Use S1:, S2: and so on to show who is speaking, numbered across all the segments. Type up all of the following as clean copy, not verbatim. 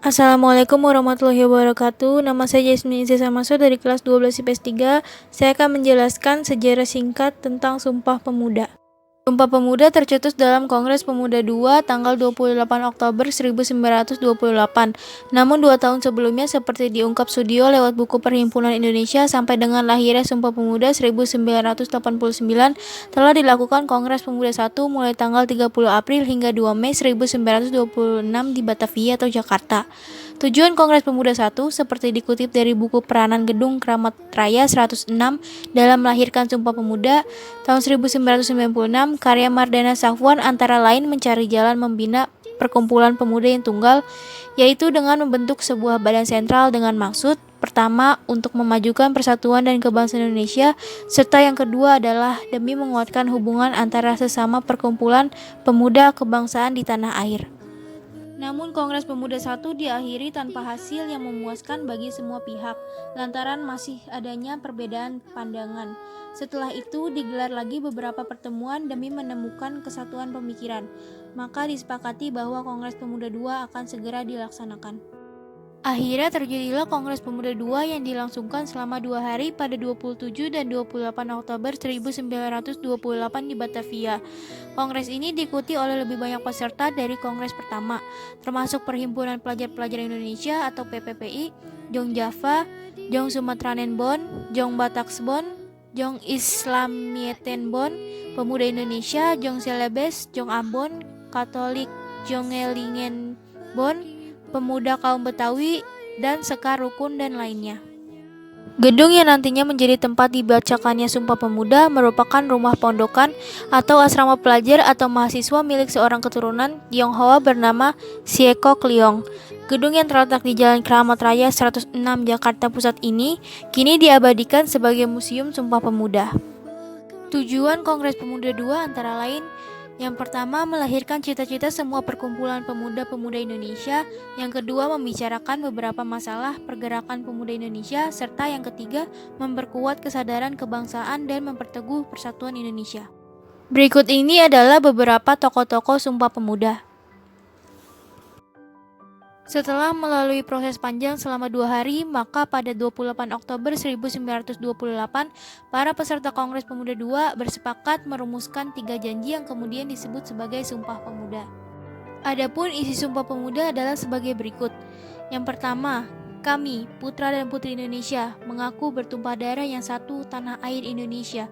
S1: Assalamualaikum warahmatullahi wabarakatuh. Nama saya Jasmine Izzah Masud dari kelas 12 IPS 3. Saya akan menjelaskan sejarah singkat tentang Sumpah Pemuda. Sumpah Pemuda tercetus dalam Kongres Pemuda II tanggal 28 Oktober 1928. Namun 2 tahun sebelumnya, seperti diungkap Sudio lewat buku Perhimpunan Indonesia, sampai dengan lahirnya Sumpah Pemuda 1989, telah dilakukan Kongres Pemuda I mulai tanggal 30 April hingga 2 Mei 1926 di Batavia atau Jakarta. Tujuan Kongres Pemuda I, seperti dikutip dari buku Peranan Gedung Kramat Raya 106 dalam melahirkan Sumpah Pemuda tahun 1996, karya Mardana Safwan, antara lain mencari jalan membina perkumpulan pemuda yang tunggal, yaitu dengan membentuk sebuah badan sentral dengan maksud pertama untuk memajukan persatuan dan kebangsaan Indonesia, serta yang kedua adalah demi menguatkan hubungan antara sesama perkumpulan pemuda kebangsaan di tanah air. Namun Kongres Pemuda I diakhiri tanpa hasil yang memuaskan bagi semua pihak, lantaran masih adanya perbedaan pandangan. Setelah itu digelar lagi beberapa pertemuan demi menemukan kesatuan pemikiran. Maka disepakati bahwa Kongres Pemuda II akan segera dilaksanakan. Akhirnya terjadilah Kongres Pemuda II yang dilangsungkan selama 2 hari pada 27 dan 28 Oktober 1928 di Batavia. Kongres ini diikuti oleh lebih banyak peserta dari Kongres pertama, termasuk Perhimpunan Pelajar-Pelajar Indonesia atau PPPI, Jong Java, Jong Sumatranenbon, Jong Bataksbon, Jong Islamietenbon, Pemuda Indonesia, Jong Celebes, Jong Ambon, Katolik Jongelingenbon, Pemuda Kaum Betawi, dan Sekar Rukun dan lainnya. Gedung yang nantinya menjadi tempat dibacakannya Sumpah Pemuda merupakan rumah pondokan atau asrama pelajar atau mahasiswa milik seorang keturunan Tionghoa bernama Sieko Kliong. Gedung yang terletak di Jalan Kramat Raya 106 Jakarta Pusat ini kini diabadikan sebagai Museum Sumpah Pemuda. Tujuan Kongres Pemuda II antara lain: yang pertama, melahirkan cita-cita semua perkumpulan pemuda-pemuda Indonesia. Yang kedua, membicarakan beberapa masalah pergerakan pemuda Indonesia. Serta yang ketiga, memperkuat kesadaran kebangsaan dan memperteguh persatuan Indonesia. Berikut ini adalah beberapa tokoh-tokoh Sumpah Pemuda. Setelah melalui proses panjang selama 2 hari, maka pada 28 Oktober 1928, para peserta Kongres Pemuda II bersepakat merumuskan 3 janji yang kemudian disebut sebagai Sumpah Pemuda. Adapun isi Sumpah Pemuda adalah sebagai berikut. Yang pertama, kami, putra dan putri Indonesia, mengaku bertumpah darah yang satu, tanah air Indonesia.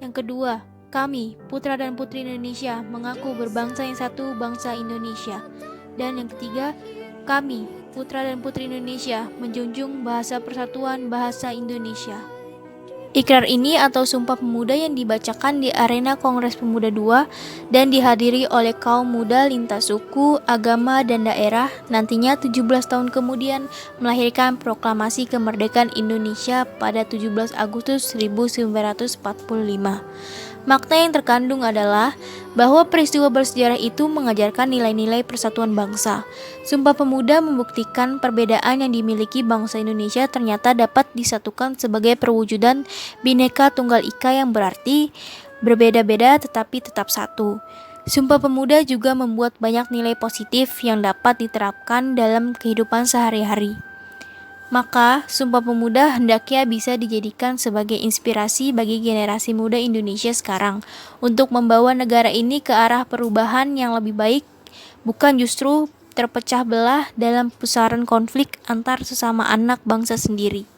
S1: Yang kedua, kami, putra dan putri Indonesia, mengaku berbangsa yang satu, bangsa Indonesia. Dan yang ketiga, kami, putra dan putri Indonesia, menjunjung bahasa persatuan bahasa Indonesia. Ikrar ini atau Sumpah Pemuda yang dibacakan di arena Kongres Pemuda II dan dihadiri oleh kaum muda lintas suku, agama, dan daerah, nantinya 17 tahun kemudian melahirkan Proklamasi Kemerdekaan Indonesia pada 17 Agustus 1945. Makna yang terkandung adalah bahwa peristiwa bersejarah itu mengajarkan nilai-nilai persatuan bangsa. Sumpah Pemuda membuktikan perbedaan yang dimiliki bangsa Indonesia ternyata dapat disatukan sebagai perwujudan Bhinneka Tunggal Ika yang berarti berbeda-beda tetapi tetap satu. Sumpah Pemuda juga membuat banyak nilai positif yang dapat diterapkan dalam kehidupan sehari-hari. Maka, Sumpah Pemuda hendaknya bisa dijadikan sebagai inspirasi bagi generasi muda Indonesia sekarang untuk membawa negara ini ke arah perubahan yang lebih baik, bukan justru terpecah belah dalam pusaran konflik antar sesama anak bangsa sendiri.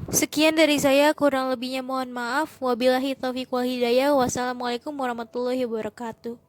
S1: Sekian dari saya, kurang lebihnya mohon maaf. Wabillahi taufiq wal hidayah. Wassalamualaikum warahmatullahi wabarakatuh.